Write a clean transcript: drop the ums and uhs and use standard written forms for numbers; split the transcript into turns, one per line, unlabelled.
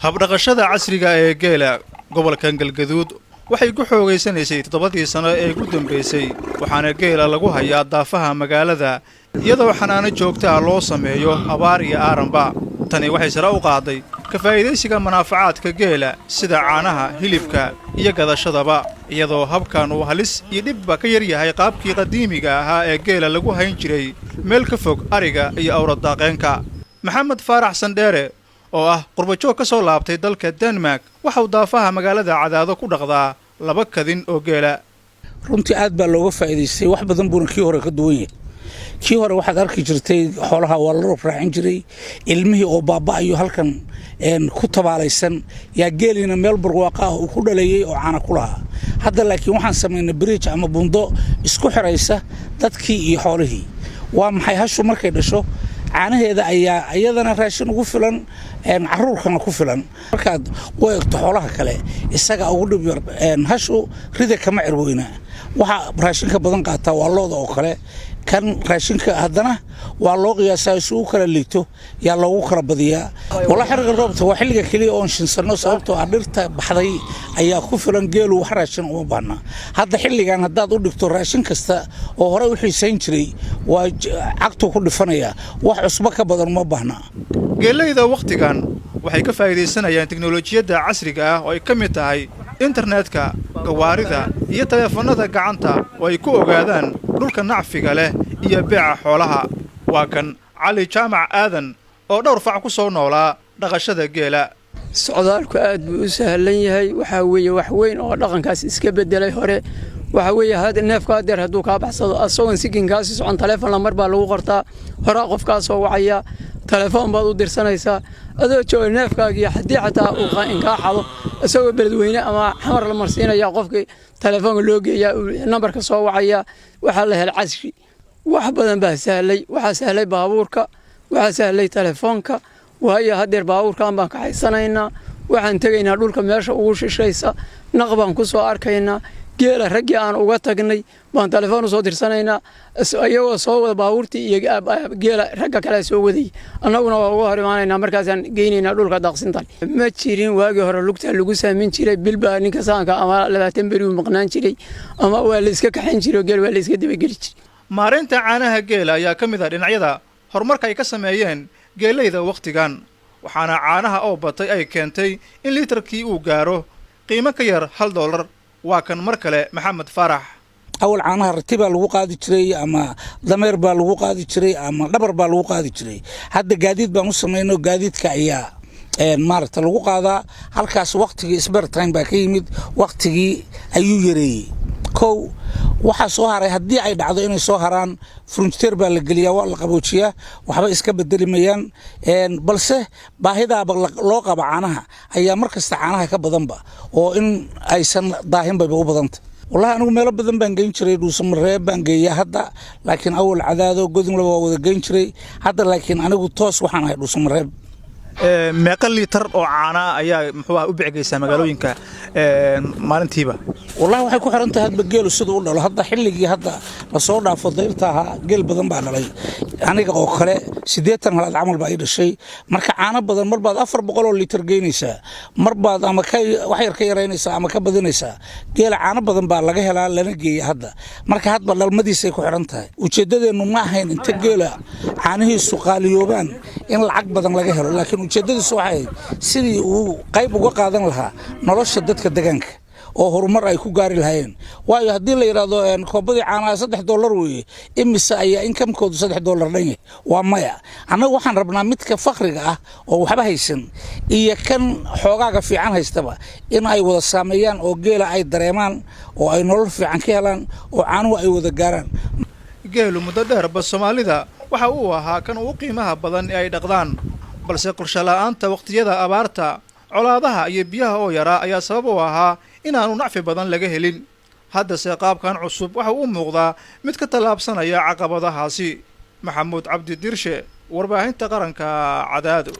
habdhaqashada casriga ee geela gobolka Galgaduud waxay ku xoogeysanaysay 7 sano ee ugu dambeysay waxaana geela lagu hayaa daafaha magaalada iyadoo xanaano joogto ah loo sameeyo abaar iyo aaranba tani waxay sare u qaaday ka faa'iideysiga manaafacaadka geela sida caanaha hilibka iyo gadashadaba iyadoo habkan uu halis iyo dhibba ka yar yahay qaabkii qadiimiga ahaa ee geela lagu hayn jiray meel ka fog ariga iyo awradaaqeenka maxamed faarax sandheere oo ah qurbajoog ka soo laabtay dalka Denmark waxa uu daafaha magaalada Cadaado ku dhaqdaa 2 kadin oo geela
runtii aad baa looga faa'iideystay wax badan buu kii hore ka duwan yahay kii hore waxaad arki jirtay xoolaha waa la raaxin jiray ilmihii oo baaba'ayo halkan ku tabaalaysan yaa geelina meel barwaaqo ah uu ku dhaleeyay oo caana ku lahaa hadda laakiin waxaan sameynay bridge ama buundo isku xiraysa dadkii iyo xoolihii waa maxay hashu markay dhasho caanaheeda ayaa iyadana raashin ugu filan caruurkana ku filan markaad u eegto xoolaha kale isaga ugu dhib yar hashu rida kama cirweyna waxa raashinka badan qaata waa looda oo kale kan raashinka haddana waa loo qiyaasaa isugu kala liito yaa loogu kala badiyaa wala xiriga roobta waa xilliga kaliya oo shinsano sababtoo ah dhirta baxday ayaa ku filan geelu wax raashin uma baahna hadda xilligan haddaad u dhigto raashin kasta oo hore u xiisayn jiray waa cagtu ku dhifanaya wax cusbo ka badan uma baahna
geelayda waqtigan waxay ka faa'iideysanayaan tiknoolajiyada casriga ah oo ay ka mid tahay internetka gawaarida iyo telefoonada gacanta oo ay ku ogaadaan dhulka nacfiga leh iyo beeca xoolaha waa kan cali jaamac aadan oo dhowr fac ku soo noolaa dhaqashada geela
socdaalku aad buu u sahlan yahay waxa weeye wax weyn oo dhaqankaas iska bedelay hore waxa weeye hada neefka adeer hadduu ka baxsado asagoon siginkaasi socon telefoon lamar baa lagu qortaa hore qofkaas oo wacaya telefoon baad u dirsanaysaa adoo jooga neefkaaga haddii xataa uu inkaa xado isagoo beledweyne ama xamar la marsiinaya qofkii telefoonka loo geeyaa nambarka soo wacaya waxa la hel casri wax badan baa sahlay waxa sahlay baabuurka waxa sahlay telefoonka waayo hadeer baabuurkan baan ka haysanaynaa waxaan tagaynaa dhulka meesha ugu shishaysa naqbaan ku soo arkaynaa geela raggii aan uga tagnay baan telefoon u soo dirsanaynaa ayagoo soo wada baabuurtii iyo geela ragga kale soo waday annaguna waa uga hor imaanaynaa markaasaan geynaynaa dhulka daaqsintan ma jirin waagii hore lugta lagu saamin jiray bilbaa ninka saanka ama 20 beri uu maqnaan jiray ama waa la iska kaxin jiray geel waa la iska dabageli jiray
maareynta caanaha geela ayaa ka mid ah dhinacyada horumarka ay ka sameeyeen geelayda waqtigan waxaana caanaha oo batay ay keentay in litarkii uu gaaro qiimo ka yar $1 waa kan mar kale maxamed faarax
awal caanaha ratiba lagu qaadi jiray ama dameer baa lagu qaadi jiray ama dhabar baa lagu qaadi jiray hadda gaadiid baan u sameeyno gaadiidka ayaa maarta lagu qaadaa halkaas waqtigii spare time baa ka yimid waqtigii ayuu yareeyay kow waxa soo haray haddii ay dhacdo inay soo haraan frontier baa la geliyaa waa la qaboojiyaa waxba iska bedelimayaan balse baahidaaba loo qaba caanaha ayaa markasta caanaha ka badanba oo in aysan daahin bay u badanta wallahi anigu meelo badan baan geyn jiray dhuusamareeb baan geeyaa hadda laakiin awal Cadaado godin laba wada geyn jiray hadda laakiin anigu toos waxaan ahay dhuusamareeb
meeqa litar oo caana ayaa muxuu u bixigaysaa magaalooyinka maalintiiba
wallahi waxay ku xiran tahay hadba geelu sidoo u dhalo hadda xilligii hadda la soo dhaafo dayrtaha geel badan baa dhalay aniga oo kale 80 halaad camal baa ay dhashay marka caana badan marbaad 400 oo litar geynaysaa marbaad ama ka wax yar ka yareynaysaa ama ka badinaysaa geel caana badan baa laga helaa lana geeyo hadda marka hadba dhalmadiisa ay ku xiran tahay ujeedadeenu ma ahayn inta geela caanihiisu qaaliyoobaan in lacag badan laga helo laakiin ujeedadiisu waxay sidii uu qayb uga qaadan lahaa nolosha dadka deegaanka oo horumar ay ku gaari lahaayeen waayo haddii la yiraahdo koobadii caanaha $3 weeye imisa ayaa income-koodu $3 dhan yahay waa maya annagu waxaan rabnaa midka faqriga ah oo waxba haysan iyo kan xoogaaga fiican haystaba in ay wada saameeyaan oo geela ay dareemaan oo ay nolol fiican ka helaan oo caanuhu ay wada gaaraan
geelu muddo dheer ba Soomaalida waxa uu ahaa kan ugu qiimaha badan ee ay dhaqdaan balse qorshe la'aanta waqtiyada abaarta colaadaha iyo biyaha oo yaraa ayaa sabab u ahaa inaanu nacfi badan laga helin haddase qaabkan cusub waxa uu muuqdaa mid ka tallaabsanaya caqabadahaasi maxamuud cabdi dirshe warbaahinta qaranka Cadaado.